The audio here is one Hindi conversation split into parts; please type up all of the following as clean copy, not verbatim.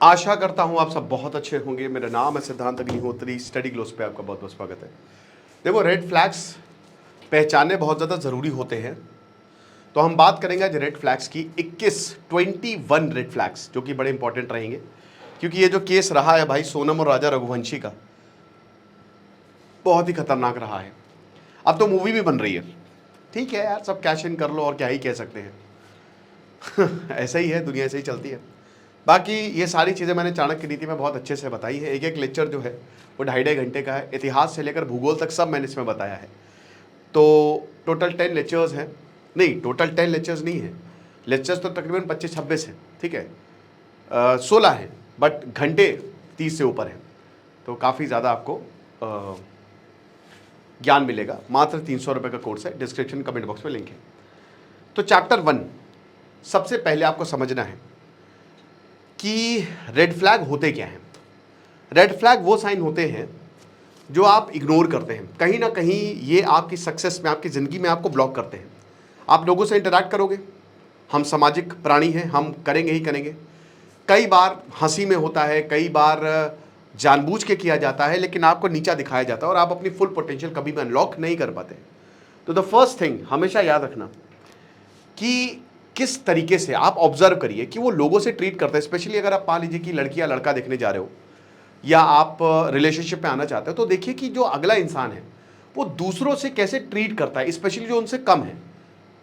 आशा करता हूँ आप सब बहुत अच्छे होंगे। मेरा नाम है सिद्धांत अग्निहोत्री। स्टडी ग्लोस पे आपका बहुत बहुत स्वागत है। देखो, रेड फ्लैग्स पहचानने बहुत ज़्यादा ज़रूरी होते हैं। तो हम बात करेंगे आज रेड फ्लैग्स की 21 रेड फ्लैग्स, जो कि बड़े इंपॉर्टेंट रहेंगे, क्योंकि ये जो केस रहा है भाई सोनम और राजा रघुवंशी का, बहुत ही खतरनाक रहा है। अब तो मूवी भी बन रही है। ठीक है यार, सब कैश इन कर लो और क्या ही कह सकते हैं। ऐसा ही है, दुनिया ऐसे ही चलती है। बाकी ये सारी चीज़ें मैंने चाणक्य नीति में बहुत अच्छे से बताई है। एक एक लेक्चर जो है वो 2.5 घंटे का है। इतिहास से लेकर भूगोल तक सब मैंने इसमें बताया है। तो टोटल 10 लेक्चर्स हैं। नहीं, टोटल 10 लेक्चर्स नहीं है। लेक्चर्स तो तकरीबन 25-26 हैं। ठीक है, 16 हैं, बट घंटे 30 से ऊपर हैं। तो काफ़ी ज़्यादा आपको ज्ञान मिलेगा। मात्र 300 रुपये का कोर्स है। डिस्क्रिप्शन कमेंट बॉक्स में लिंक है। तो चैप्टर 1 सबसे पहले आपको समझना है कि रेड फ्लैग होते क्या हैं। रेड फ्लैग वो साइन होते हैं जो आप इग्नोर करते हैं। कहीं ना कहीं ये आपकी सक्सेस में, आपकी ज़िंदगी में आपको ब्लॉक करते हैं। आप लोगों से इंटरैक्ट करोगे, हम सामाजिक प्राणी हैं, हम करेंगे ही करेंगे। कई बार हंसी में होता है, कई बार जानबूझ के किया जाता है, लेकिन आपको नीचा दिखाया जाता है और आप अपनी फुल पोटेंशियल कभी भी अनलॉक नहीं कर पाते। तो द फर्स्ट थिंग हमेशा याद रखना कि किस तरीके से आप ऑब्जर्व करिए कि वो लोगों से ट्रीट करते हैं। स्पेशली अगर आप मान लीजिए कि लड़की या लड़का देखने जा रहे हो या आप रिलेशनशिप में आना चाहते हो, तो देखिए कि जो अगला इंसान है वो दूसरों से कैसे ट्रीट करता है, स्पेशली जो उनसे कम है,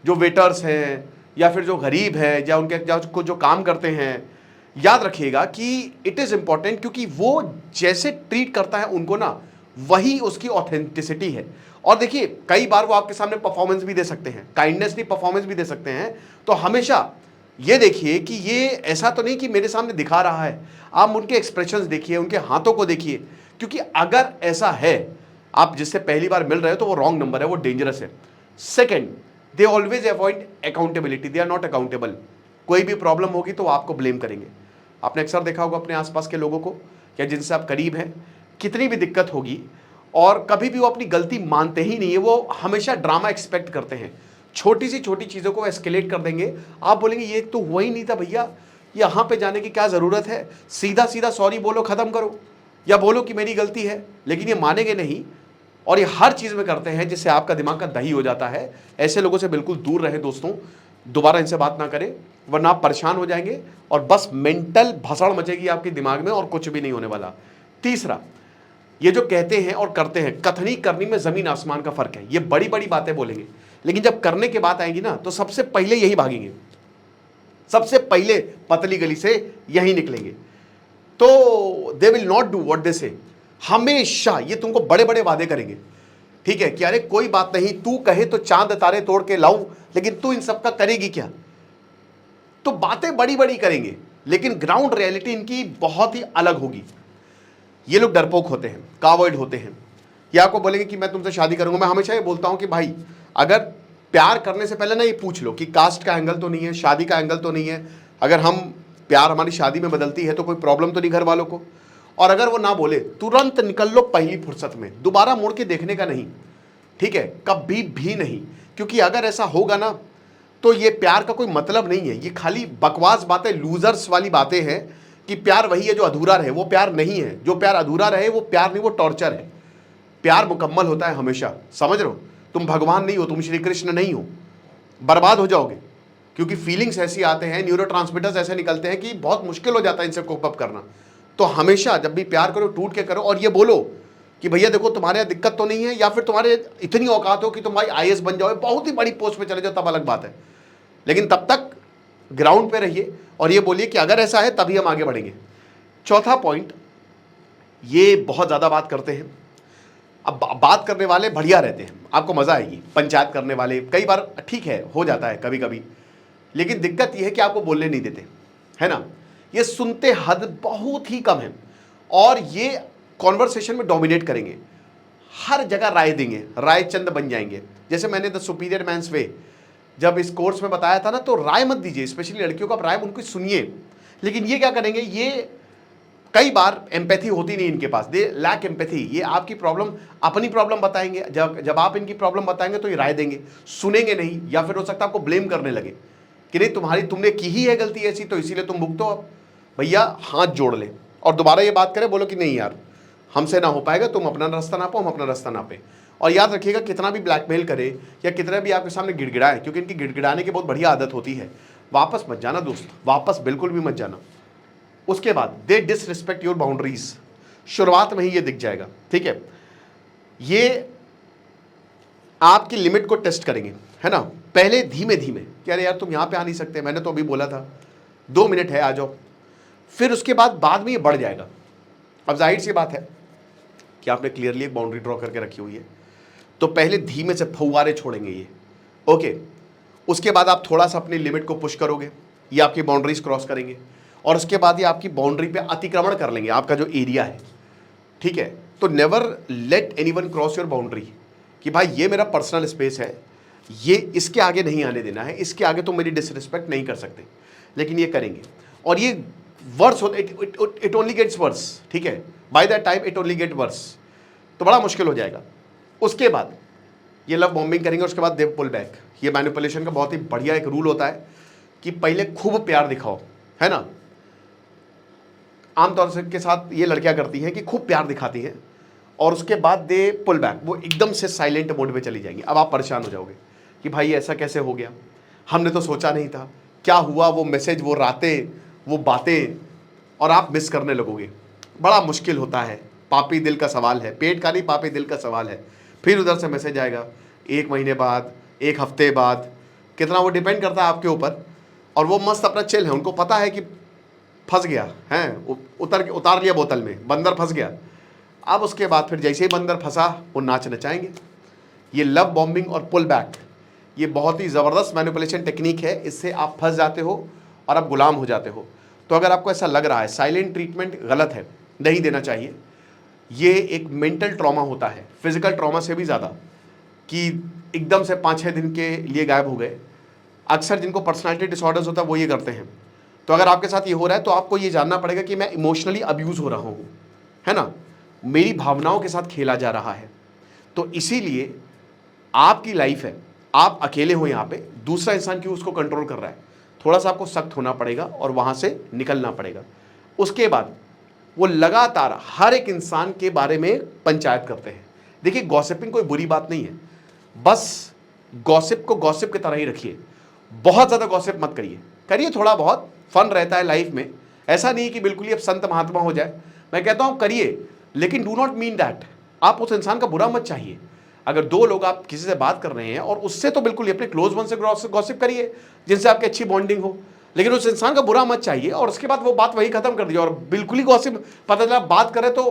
जो वेटर्स हैं या फिर जो गरीब है या उनके जो काम करते हैं। याद रखिएगा कि इट इज़ इंपॉर्टेंट, क्योंकि वो जैसे ट्रीट करता है उनको ना, वही उसकी ऑथेंटिसिटी है। और देखिए, कई बार वो आपके सामने परफॉर्मेंस भी दे सकते हैं, काइंडनेस नहीं परफॉर्मेंस भी दे सकते हैं। तो हमेशा ये देखिए कि ये ऐसा तो नहीं कि मेरे सामने दिखा रहा है। आप उनके एक्सप्रेशंस देखिए, उनके हाथों को देखिए, क्योंकि अगर ऐसा है आप जिससे पहली बार मिल रहे हो तो वो रॉन्ग नंबर है, वो डेंजरस है। Second, they always avoid accountability, they are not accountable. कोई भी प्रॉब्लम होगी तो वो आपको ब्लेम करेंगे। आपने अक्सर देखा होगा अपने आसपास के लोगों को या जिनसे आप करीब हैं, कितनी भी दिक्कत होगी और कभी भी वो अपनी गलती मानते ही नहीं है। वो हमेशा ड्रामा एक्सपेक्ट करते हैं। छोटी सी छोटी चीज़ों को एस्केलेट कर देंगे। आप बोलेंगे ये तो हुआ ही नहीं था भैया, यहाँ पे जाने की क्या ज़रूरत है, सीधा सीधा सॉरी बोलो, ख़त्म करो, या बोलो कि मेरी गलती है। लेकिन ये मानेंगे नहीं और ये हर चीज़ में करते हैं, जिससे आपका दिमाग का दही हो जाता है। ऐसे लोगों से बिल्कुल दूर रहे दोस्तों, दोबारा इनसे बात ना करें, वरना आप परेशान हो जाएंगे और बस मेंटल भसड़ मचेगी आपके दिमाग में और कुछ भी नहीं होने वाला। तीसरा, ये जो कहते हैं और करते हैं, कथनी करनी में ज़मीन आसमान का फ़र्क है। ये बड़ी बड़ी बातें बोलेंगे, लेकिन जब करने की बात आएगी ना, तो सबसे पहले यही भागेंगे, सबसे पहले पतली गली से यही निकलेंगे। तो they will not do what they से। हमेशा ये तुमको बड़े बड़े वादे करेंगे, ठीक है, कि अरे कोई बात नहीं, तू कहे तो चांद तारे तोड़ के लाऊं, लेकिन तू इन सबका करेगी क्या। तो बातें बड़ी बड़ी करेंगे, लेकिन ग्राउंड रियलिटी इनकी बहुत ही अलग होगी। ये लोग डरपोक होते हैं, कावर्ड होते हैं। ये आपको बोलेंगे कि मैं तुमसे शादी करूंगा। मैं हमेशा ये बोलता हूं कि भाई, अगर प्यार करने से पहले ना ये पूछ लो कि कास्ट का एंगल तो नहीं है, शादी का एंगल तो नहीं है। अगर हम प्यार हमारी शादी में बदलती है तो कोई प्रॉब्लम तो नहीं घर वालों को। और अगर वो ना बोले, तुरंत निकल लो पहली फुर्सत में, दोबारा मुड़ के देखने का नहीं, ठीक है, कभी भी नहीं। क्योंकि अगर ऐसा होगा ना, तो ये प्यार का कोई मतलब नहीं है। ये खाली बकवास बातें, लूजर्स वाली बातें हैं कि प्यार वही है जो अधूरा रहे। वो प्यार नहीं है। जो प्यार अधूरा रहे वो प्यार नहीं, वो टॉर्चर है। प्यार मुकम्मल होता है हमेशा, समझ रहे हो। तुम भगवान नहीं हो, तुम श्री कृष्ण नहीं हो, बर्बाद हो जाओगे। क्योंकि फीलिंग्स ऐसी आते हैं, न्यूरोट्रांसमीटर्स ऐसे निकलते हैं कि बहुत मुश्किल हो जाता है इनसे कोप अप करना। तो हमेशा जब भी प्यार करो, टूट के करो और ये बोलो कि भैया देखो, तुम्हारे यहाँ दिक्कत तो नहीं है, या फिर तुम्हारे इतनी औकात हो कि तुम भाई IAS बन जाओ, बहुत ही बड़ी पोस्ट पे चले जाओ, तब अलग बात है। लेकिन तब तक ग्राउंड पे रहिए और ये बोलिए कि अगर ऐसा है तभी हम आगे बढ़ेंगे। चौथा पॉइंट, ये बहुत ज़्यादा बात करते हैं। अब बात करने वाले बढ़िया रहते हैं, आपको मज़ा आएगी। पंचायत करने वाले कई बार ठीक है, हो जाता है कभी कभी, लेकिन दिक्कत यह है कि आपको बोलने नहीं देते, है ना। ये सुनते हद बहुत ही कम है और ये कॉन्वर्सेशन में डोमिनेट करेंगे, हर जगह राय देंगे, राय चंद बन जाएंगे। जैसे मैंने द सुपीरियर मैन्स वे जब इस कोर्स में बताया था ना, तो राय मत दीजिए, स्पेशली लड़कियों का राय उनको सुनिए। लेकिन ये क्या करेंगे, ये कई बार एम्पैथी होती नहीं इनके पास, दे लैक एम्पैथी। ये आपकी प्रॉब्लम, अपनी प्रॉब्लम बताएंगे, जब आप इनकी प्रॉब्लम बताएंगे तो ये राय देंगे, सुनेंगे नहीं, या फिर हो सकता है आपको ब्लेम करने लगे कि नहीं, तुमने की ही है गलती ऐसी, तो इसीलिए तुम भुगतो। अब भैया हाथ जोड़ ले और दोबारा ये बात करें, बोलो कि नहीं यार हमसे ना हो पाएगा, तुम अपना रास्ता नापो, हम अपना रास्ता नापे। और याद रखिएगा कितना भी ब्लैकमेल करे या कितना भी आपके सामने गिड़गिड़ाए, क्योंकि इनकी गिड़गिड़ाने की बहुत बढ़िया आदत होती है, वापस मत जाना दोस्त, वापस बिल्कुल भी मत जाना। उसके बाद दे डिसरिस्पेक्ट योर बाउंड्रीज, शुरुआत में ही ये दिख जाएगा, ठीक है। ये आपकी लिमिट को टेस्ट करेंगे, है ना। पहले धीमे धीमे कि अरे यार तुम यहाँ पे आ नहीं सकते, मैंने तो अभी बोला था 2 मिनट है, आ जाओ। फिर उसके बाद में ये बढ़ जाएगा। अब जाहिर सी बात है कि आपने क्लियरली एक बाउंड्री ड्रॉ करके रखी हुई है, तो पहले धीमे से फव्वारे छोड़ेंगे ये, ओके। उसके बाद आप थोड़ा सा अपनी लिमिट को पुश करोगे, ये आपकी बाउंड्रीज क्रॉस करेंगे, और उसके बाद ये आपकी बाउंड्री पे अतिक्रमण कर लेंगे, आपका जो एरिया है, ठीक है। तो never let anyone cross your boundary, कि भाई ये मेरा पर्सनल स्पेस है, ये इसके आगे नहीं आने देना है, इसके आगे तुम मेरी डिसरिस्पेक्ट नहीं कर सकते। लेकिन ये करेंगे और ये worse, it only gets worse, ठीक है। By that time it only get worse, तो बड़ा मुश्किल हो जाएगा। उसके बाद ये लव बॉम्बिंग करेंगे, उसके बाद दे पुल बैक। ये मैनिपुलेशन का बहुत ही बढ़िया एक रूल होता है कि पहले खूब प्यार दिखाओ, है ना। आमतौर से के साथ ये लड़कियां करती हैं कि खूब प्यार दिखाती हैं और उसके बाद दे पुल बैक, वो एकदम से साइलेंट मोड में चली जाएंगी। अब आप परेशान हो जाओगे कि भाई ऐसा कैसे हो गया, हमने तो सोचा नहीं था, क्या हुआ, वो मैसेज, वो रातें, वो बातें, और आप मिस करने लगोगे। बड़ा मुश्किल होता है, पापी दिल का सवाल है, पेट का नहीं, पापी दिल का सवाल है। फिर उधर से मैसेज आएगा 1 महीने बाद, 1 हफ्ते बाद, कितना वो डिपेंड करता है आपके ऊपर। और वो मस्त अपना चिल है, उनको पता है कि फंस गया है, उतार लिया बोतल में, बंदर फंस गया। अब उसके बाद फिर जैसे ही बंदर फंसा वो नाच नचाएंगे। ये लव बॉम्बिंग और पुल बैक, ये बहुत ही ज़बरदस्त मैनिपुलेशन टेक्निक है, इससे आप फंस जाते हो और आप गुलाम हो जाते हो। तो अगर आपको ऐसा लग रहा है साइलेंट ट्रीटमेंट गलत है, नहीं देना चाहिए, ये एक मेंटल ट्रॉमा होता है, फिजिकल ट्रॉमा से भी ज़्यादा, कि एकदम से 5-6 दिन के लिए गायब हो गए। अक्सर जिनको पर्सनालिटी डिसऑर्डर्स होता है वो ये करते हैं। तो अगर आपके साथ ये हो रहा है तो आपको ये जानना पड़ेगा कि मैं इमोशनली अब्यूज़ हो रहा हूँ, है ना, मेरी भावनाओं के साथ खेला जा रहा है। तो इसीलिए आपकी लाइफ है, आप अकेले हो यहाँ पे, दूसरा इंसान क्यों उसको कंट्रोल कर रहा है, थोड़ा सा आपको सख्त होना पड़ेगा और वहाँ से निकलना पड़ेगा। उसके बाद वो लगातार हर एक इंसान के बारे में पंचायत करते हैं। देखिए गॉसिपिंग कोई बुरी बात नहीं है, बस गॉसिप को गॉसिप की तरह ही रखिए, बहुत ज़्यादा गॉसिप मत करिए, करिए थोड़ा बहुत, फन रहता है लाइफ में। ऐसा नहीं कि बिल्कुल ही अब संत महात्मा हो जाए, मैं कहता हूँ करिए, लेकिन डू नॉट मीन दैट आप उस इंसान का बुरा मत चाहिए। अगर 2 लोग आप किसी से बात कर रहे हैं और उससे तो बिल्कुल अपने क्लोज वन से गॉसिप करिए जिनसे आपकी अच्छी बॉन्डिंग हो, लेकिन उस इंसान का बुरा मत चाहिए और उसके बाद वो बात वही खत्म कर दीजिए। और बिल्कुल ही गॉसिप, पता चला बात करें तो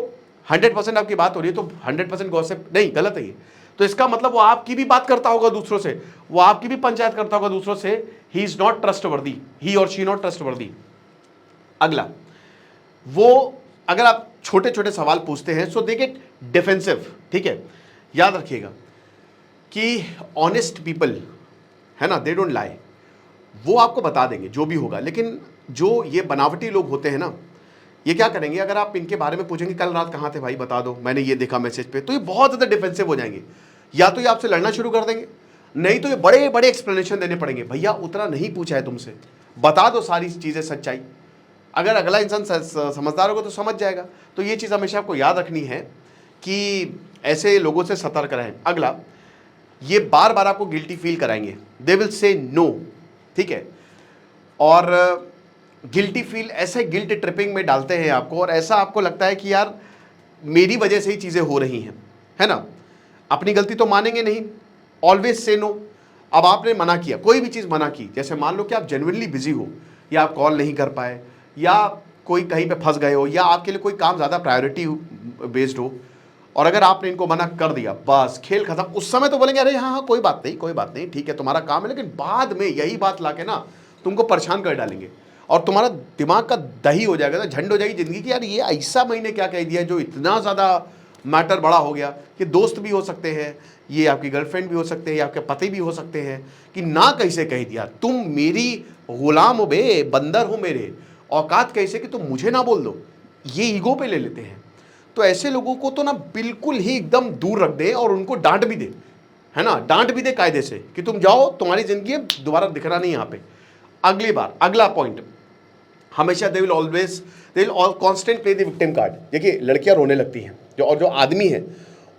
100% आपकी बात हो रही है तो 100% गॉसिप नहीं, गलत है ये। तो इसका मतलब वो आपकी भी बात करता होगा दूसरों से, वो आपकी भी पंचायत करता होगा दूसरों से, ही इज नॉट ट्रस्टवर्दी, ही और शी नॉट ट्रस्टवर्दी। अगला, वो अगर आप छोटे छोटे सवाल पूछते हैं सो दे गेट डिफेंसिव, ठीक है। याद रखिएगा कि ऑनेस्ट पीपल, है ना, दे डोंट लाई, वो आपको बता देंगे जो भी होगा। लेकिन जो ये बनावटी लोग होते हैं ना, ये क्या करेंगे, अगर आप इनके बारे में पूछेंगे कल रात कहाँ थे भाई बता दो, मैंने ये देखा मैसेज पे, तो ये बहुत ज़्यादा डिफेंसिव हो जाएंगे। या तो ये आपसे लड़ना शुरू कर देंगे, नहीं तो ये बड़े बड़े एक्सप्लेनेशन देने पड़ेंगे, भैया उतना नहीं पूछा है तुमसे, बता दो सारी चीज़ें, सच्चाई। अगर अगला इंसान समझदार होगा तो समझ जाएगा। तो ये चीज़ हमेशा आपको याद रखनी है कि ऐसे लोगों से सतर्क रहें। अगला, ये बार बार आपको गिल्टी फील कराएंगे, दे विल से नो, ठीक है। और गिल्टी फील ऐसे गिल्ट ट्रिपिंग में डालते हैं आपको, और ऐसा आपको लगता है कि यार मेरी वजह से ही चीज़ें हो रही हैं, है ना। अपनी गलती तो मानेंगे नहीं, ऑलवेज से नो। अब आपने मना किया, कोई भी चीज़ मना की, जैसे मान लो कि आप जेन्युइनली बिजी हो, या आप कॉल नहीं कर पाए, या कोई कहीं पे फंस गए हो, या आपके लिए कोई काम ज़्यादा प्रायोरिटी बेस्ड हो, और अगर आपने इनको मना कर दिया, बस खेल खत्म। उस समय तो बोलेंगे अरे हाँ हाँ कोई बात नहीं, कोई बात नहीं, ठीक है तुम्हारा काम है, लेकिन बाद में यही बात लाके ना तुमको परेशान कर डालेंगे और तुम्हारा दिमाग का दही हो जाएगा ना, झंड हो जाएगी ज़िंदगी की, यार ये ऐसा मैंने क्या कह दिया जो इतना ज़्यादा मैटर बड़ा हो गया। कि दोस्त भी हो सकते हैं, ये आपकी गर्लफ्रेंड भी हो सकते हैं, या आपके पति भी हो सकते हैं, कि ना कैसे कह दिया, तुम मेरी गुलाम हो बे, बंदर हो मेरे, औकात कैसे कि तुम मुझे ना बोल दो, ये ईगो पे ले लेते हैं। तो ऐसे लोगों को तो ना बिल्कुल ही एकदम दूर रख दे और उनको डांट भी दे, है ना, डांट भी दे कायदे से कि तुम जाओ, तुम्हारी जिंदगी दोबारा दिखना नहीं यहाँ पे। अगली बार, अगला पॉइंट, हमेशा they will constant play the victim card. देखिए लड़कियां रोने लगती हैं और जो आदमी है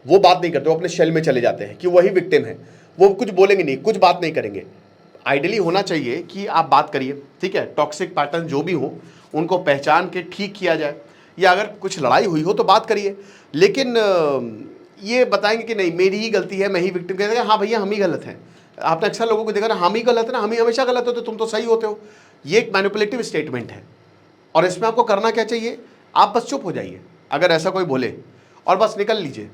वो बात नहीं करते, वो अपने शेल में चले जाते हैं कि वही विक्टिम है, वो कुछ बोलेंगे नहीं, कुछ बात नहीं करेंगे। आइडियली होना चाहिए कि आप बात करिए, ठीक है, टॉक्सिक पैटर्न जो भी हो उनको पहचान के ठीक किया जाए, या अगर कुछ लड़ाई हुई हो तो बात करिए। लेकिन ये बताएंगे कि नहीं मेरी ही गलती है, मैं ही विक्टिम, कहते हैं हाँ भैया हम ही गलत हैं। आपने अक्सर लोगों को देखा ना, हम ही गलत है ना, हम ही हमेशा गलत होते, तुम तो सही होते हो। ये एक मैनिपुलेटिव स्टेटमेंट है और इसमें आपको करना क्या चाहिए, आप बस चुप हो जाइए अगर ऐसा कोई बोले और बस निकल लीजिए,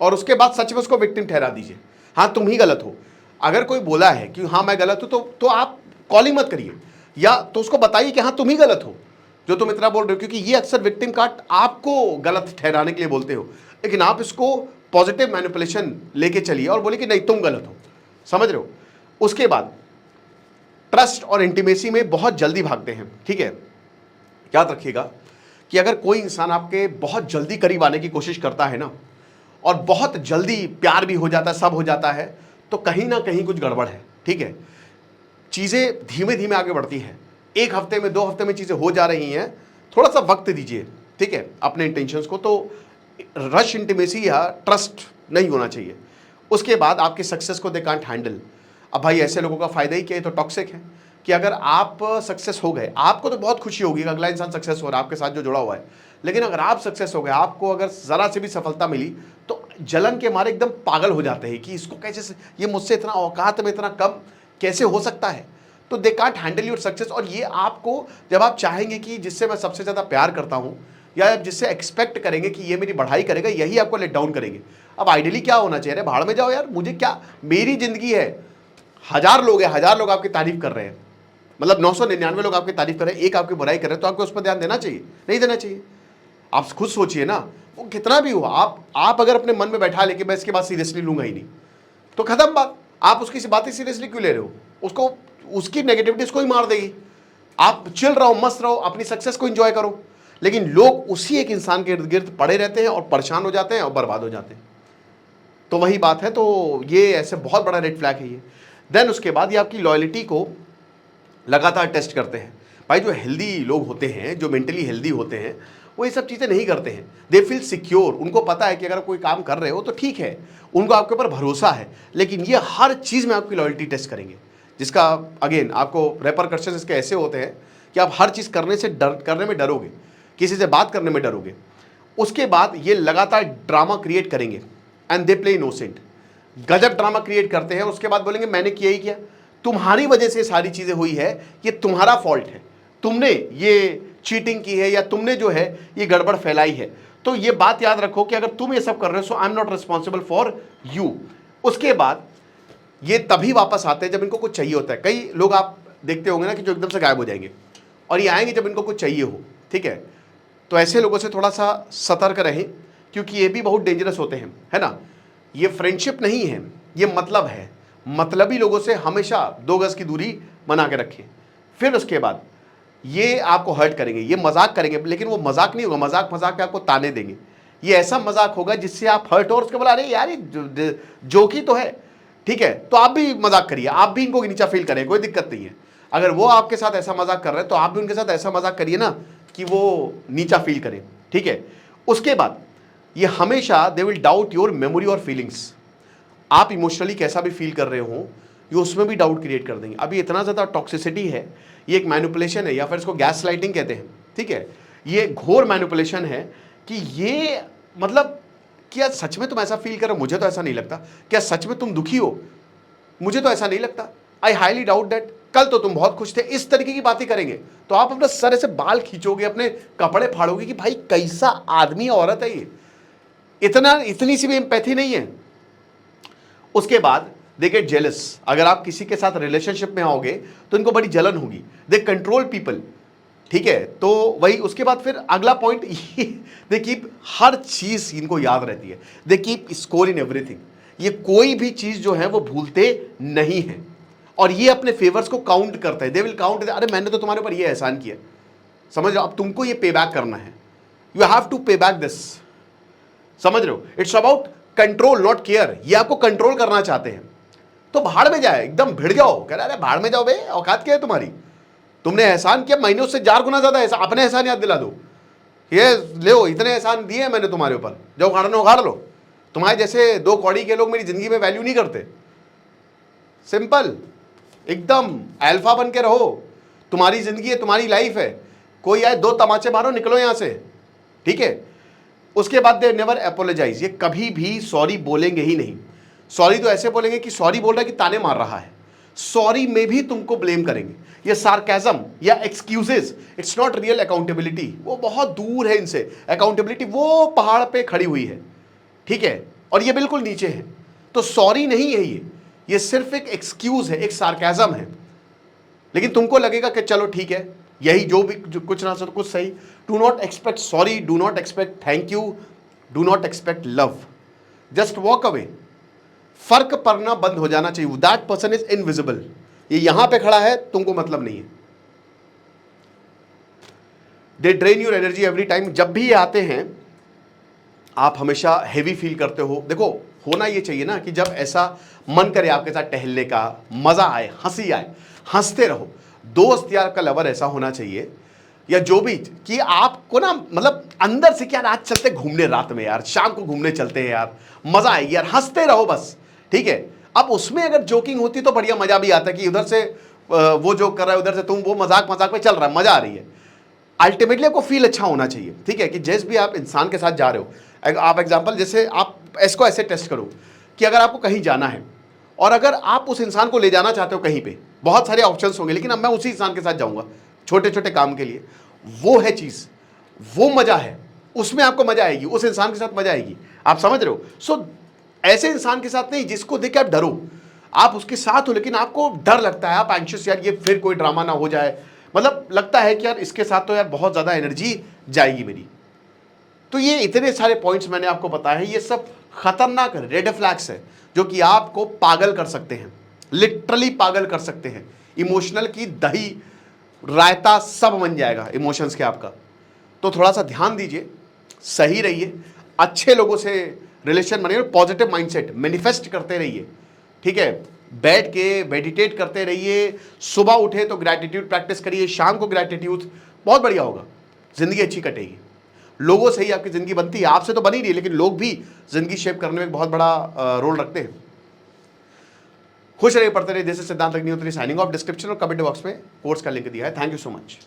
और उसके बाद सच में उसको विक्टिम ठहरा दीजिए, हाँ तुम ही गलत हो। अगर कोई बोला है कि हाँ मैं गलत हूँ तो आप कॉलिंग मत करिए, या तो उसको बताइए कि हाँ तुम ही गलत हो जो तुम इतना बोल रहे हो, क्योंकि ये अक्सर विक्टिम कार्ड आपको गलत ठहराने के लिए बोलते हो, लेकिन आप इसको पॉजिटिव मैनिपुलेशन लेके चलिए और बोलिए कि नहीं तुम गलत हो। समझ रहे हो? उसके बाद ट्रस्ट और इंटीमेसी में बहुत जल्दी भागते हैं, ठीक है। याद रखिएगा कि अगर कोई इंसान आपके बहुत जल्दी करीब आने की कोशिश करता है ना, और बहुत जल्दी प्यार भी हो जाता है, सब हो जाता है, तो कहीं ना कहीं कुछ गड़बड़ है, ठीक है। चीज़ें धीमे धीमे आगे बढ़ती हैं, 1 हफ्ते में 2 हफ्ते में चीज़ें हो जा रही हैं, थोड़ा सा वक्त दीजिए, ठीक है, अपने इंटेंशंस को। तो रश इंटीमेसी या ट्रस्ट नहीं होना चाहिए। उसके बाद आपकी सक्सेस को दे कांट हैंडल। अब भाई ऐसे लोगों का फ़ायदा ही क्या है, तो टॉक्सिक है कि अगर आप सक्सेस हो गए, आपको तो बहुत खुशी होगी कि अगला इंसान सक्सेस हो रहा है आपके साथ जो जुड़ा हुआ है, लेकिन अगर आप सक्सेस हो गए, आपको अगर ज़रा से भी सफलता मिली तो जलन के मारे एकदम पागल हो जाते हैं कि इसको कैसे, ये मुझसे इतना औकात में इतना कम कैसे हो सकता है। तो they can't handle your success. और ये आपको, जब आप चाहेंगे कि जिससे मैं सबसे ज़्यादा प्यार करता हूँ या जिससे एक्सपेक्ट करेंगे कि ये मेरी बढ़ाई करेगा, यही आपको लेट डाउन करेंगे। अब आइडियली क्या होना चाहिए, अरे भाड़ में जाओ यार, मुझे क्या, मेरी ज़िंदगी है, 1000 लोग हैं, 1000 लोग आपकी तारीफ कर रहे हैं, मतलब 999 लोग आपकी तारीफ कर रहे हैं, एक आपकी बुराई कर रहे हैं, तो आपको उस पर ध्यान देना चाहिए, नहीं देना चाहिए? आप खुद सोचिए ना, वो कितना भी हो, आप अगर अपने मन में बैठा लेके मैं इसके बाद सीरियसली लूंगा ही नहीं, तो खत्म बात। आप उसकी बातें सीरियसली क्यों ले रहे हो? उसको, उसकी नेगेटिविटी उसको ही मार देगी। आप चिल रहो, मस्त रहो, अपनी सक्सेस को एंजॉय करो। लेकिन लोग उसी एक इंसान के इर्द गिर्द पड़े रहते हैं और परेशान हो जाते हैं और बर्बाद हो जाते हैं। तो वही बात है, तो ये ऐसे बहुत बड़ा रेड फ्लैग है ये। देन उसके बाद ये आपकी लॉयल्टी को लगातार टेस्ट करते हैं। भाई जो हेल्दी लोग होते हैं, जो मेंटली हेल्दी होते हैं, वो ये सब चीज़ें नहीं करते हैं। दे फील सिक्योर, उनको पता है कि अगर कोई काम कर रहे हो तो ठीक है, उनको आपके ऊपर भरोसा है। लेकिन ये हर चीज़ में आपकी लॉयल्टी टेस्ट करेंगे, जिसका अगेन आपको रेपरकशन इसके ऐसे होते हैं कि आप हर चीज़ करने में डरोगे, किसी से बात करने में डरोगे। उसके बाद ये लगातार ड्रामा क्रिएट करेंगे एंड दे प्ले इनोसेंट, गजब ड्रामा क्रिएट करते हैं। उसके बाद बोलेंगे मैंने किया ही क्या, तुम्हारी वजह से सारी चीज़ें हुई है, ये तुम्हारा फॉल्ट है, तुमने ये चीटिंग की है या तुमने जो है ये गड़बड़ फैलाई है। तो ये बात याद रखो कि अगर तुम ये सब कर रहे हो, so I am not responsible for you. उसके बाद ये तभी वापस आते हैं जब इनको कुछ चाहिए होता है। कई लोग आप देखते होंगे ना कि जो एकदम से गायब हो जाएंगे, और ये आएंगे जब इनको कुछ चाहिए हो, ठीक है। तो ऐसे लोगों से थोड़ा सा सतर्क रहें, क्योंकि ये भी बहुत डेंजरस होते हैं, है ना। ये फ्रेंडशिप नहीं है, ये मतलब है। मतलबी लोगों से हमेशा 2 गज की दूरी बना के रखें। फिर उसके बाद ये आपको हर्ट करेंगे, ये मजाक करेंगे, लेकिन वो मजाक नहीं होगा, मजाक के आपको ताने देंगे। ये ऐसा मजाक होगा जिससे आप हर्ट हो और उसके बाद अरे यार ये जोकी तो है, ठीक है, तो आप भी मजाक करिए, आप भी इनको नीचा फील करें, कोई दिक्कत नहीं है। अगर वो आपके साथ ऐसा मजाक कर रहे हैं तो आप भी उनके साथ ऐसा मजाक करिए ना कि वो नीचा फील करें, ठीक है। उसके बाद ये हमेशा they will doubt your memory और फीलिंग्स। आप इमोशनली कैसा भी फील कर रहे हो, ये उसमें भी डाउट क्रिएट कर देंगे। अभी इतना ज़्यादा टॉक्सिसिटी है, ये एक मैनिपुलेशन है, या फिर इसको गैस लाइटिंग कहते हैं, ठीक है। ये घोर मैनिपुलेशन है कि ये मतलब क्या सच में तुम ऐसा फील कर रहे हो, मुझे तो ऐसा नहीं लगता। क्या सच में तुम दुखी हो, मुझे तो ऐसा नहीं लगता। आई हाईली डाउट दैट, कल तो तुम बहुत खुश थे। इस तरीके की बातें करेंगे तो आप अपना सर से बाल खींचोगे, अपने कपड़े फाड़ोगे कि भाई कैसा आदमी औरत है ये, इतनी सी भी एम्पैथी नहीं है। उसके बाद दे गेट जेलस। अगर आप किसी के साथ रिलेशनशिप में आओगे तो इनको बड़ी जलन होगी। दे कंट्रोल पीपल, ठीक है। तो वही उसके बाद फिर अगला पॉइंट, दे कीप, हर चीज इनको याद रहती है। They keep score in everything. ये कोई भी चीज जो है वो भूलते नहीं है, और ये अपने फेवर्स को काउंट करते हैं। दे विल काउंट, अरे मैंने तो तुम्हारे ऊपर ये एहसान किया, समझ रहे हो, अब तुमको ये पे बैक करना है, यू हैव टू पे बैक दिस। समझ रहे हो, it's about control not care. ये आपको कंट्रोल करना चाहते हैं, तो भाड़ में जाए, एकदम भिड़ जाओ, कह रहे अरे भाड़ में जाओ बे, औकात क्या है तुम्हारी, तुमने एहसान किया, महीने उससे 4 गुना ज्यादा एहसान, अपने एहसान याद दिला दो, ये ले इतने एहसान दिए मैंने तुम्हारे ऊपर, जो उखाड़ना उखाड़ लो। तुम्हारे जैसे 2 कौड़ी के लोग मेरी जिंदगी में वैल्यू नहीं करते। सिंपल, एकदम अल्फा बन के रहो। तुम्हारी जिंदगी है, तुम्हारी लाइफ है। कोई आए 2 तमाचे मारो, निकलो यहां से, ठीक है। उसके बाद दे नेवर अपोलोजाइज, ये कभी भी सॉरी बोलेंगे ही नहीं। सॉरी तो ऐसे बोलेंगे कि सॉरी बोल रहा है कि ताने मार रहा है। सॉरी में भी तुमको ब्लेम करेंगे। ये सार्केज्म या excuses, it's not real accountability, वो बहुत दूर है इनसे। अकाउंटेबिलिटी वो पहाड़ पे खड़ी हुई है, ठीक है, और ये बिल्कुल नीचे है। तो सॉरी नहीं है ये सिर्फ एक एक्सक्यूज है, एक सार्केज्म है। लेकिन तुमको लगेगा कि चलो ठीक है, यही जो कुछ ना कुछ सही। Do not expect sorry, do not expect thank you, do not expect love, just walk away. फर्क पड़ना बंद हो जाना चाहिए। दैट पर्सन इज इनविजिबल, ये यहां पे खड़ा है, तुमको मतलब नहीं है। They drain your energy every time. जब भी ये आते हैं आप हमेशा हैवी फील करते हो। देखो, होना ये चाहिए ना कि जब ऐसा मन करे आपके साथ टहलने का, मजा आए, हंसी आए, हंसते रहो। दोस्त यार का लवर ऐसा होना चाहिए, या जो भी, कि आपको ना मतलब अंदर से, क्या आज चलते घूमने, रात में यार, शाम को घूमने चलते हैं यार, मजा आएगी यार, हंसते रहो बस, ठीक है। अब उसमें अगर जोकिंग होती तो बढ़िया मजा भी आता है कि उधर से वो जोक कर रहा है, उधर से तुम, वो मजाक मजाक में चल रहा है, मजा आ रही है। अल्टीमेटली आपको फील अच्छा होना चाहिए, ठीक है, कि जैसे भी आप इंसान के साथ जा रहे हो। आप एग्जांपल, जैसे आप इसको ऐसे टेस्ट करो कि अगर आपको कहीं जाना है और अगर आप उस इंसान को ले जाना चाहते हो कहीं पे, बहुत सारे ऑप्शंस होंगे, लेकिन अब मैं उसी इंसान के साथ जाऊंगा छोटे छोटे काम के लिए, वो है चीज, वो मजा है, उसमें आपको मजा आएगी, उस इंसान के साथ मजा आएगी। आप समझ रहे हो? सो ऐसे इंसान के साथ नहीं जिसको देख के आप डरो। आप उसके साथ हो लेकिन आपको डर लगता है, आप एंशियस, यार ये फिर कोई ड्रामा ना हो जाए, मतलब लगता है कि यार इसके साथ तो यार बहुत ज्यादा एनर्जी जाएगी मेरी। तो ये इतने सारे पॉइंट्स मैंने आपको बताए हैं, ये सब खतरनाक रेड फ्लैग्स है जो कि आपको पागल कर सकते हैं, लिटरली पागल कर सकते हैं। इमोशनल की दही रायता सब बन जाएगा इमोशंस के आपका। तो थोड़ा सा ध्यान दीजिए, सही रहिए, अच्छे लोगों से रिलेशन बने, पॉजिटिव माइंडसेट मैनिफेस्ट करते रहिए, ठीक है। बैठ के मेडिटेट करते रहिए, सुबह उठे तो ग्रैटिट्यूड प्रैक्टिस करिए, शाम को ग्रैटिट्यूड, बहुत बढ़िया होगा, जिंदगी अच्छी कटेगी। लोगों से ही आपकी जिंदगी बनती है, आपसे तो बनी रही है, लेकिन लोग भी जिंदगी शेप करने में बहुत बड़ा रोल रखते हैं। खुश रहिए, पढ़ते रहिए। दिस इज सिद्धांत अग्निहोत्री साइनिंग ऑफ। डिस्क्रिप्शन और कमेंट बॉक्स में कोर्स का लिंक दिया है। Thank you so much.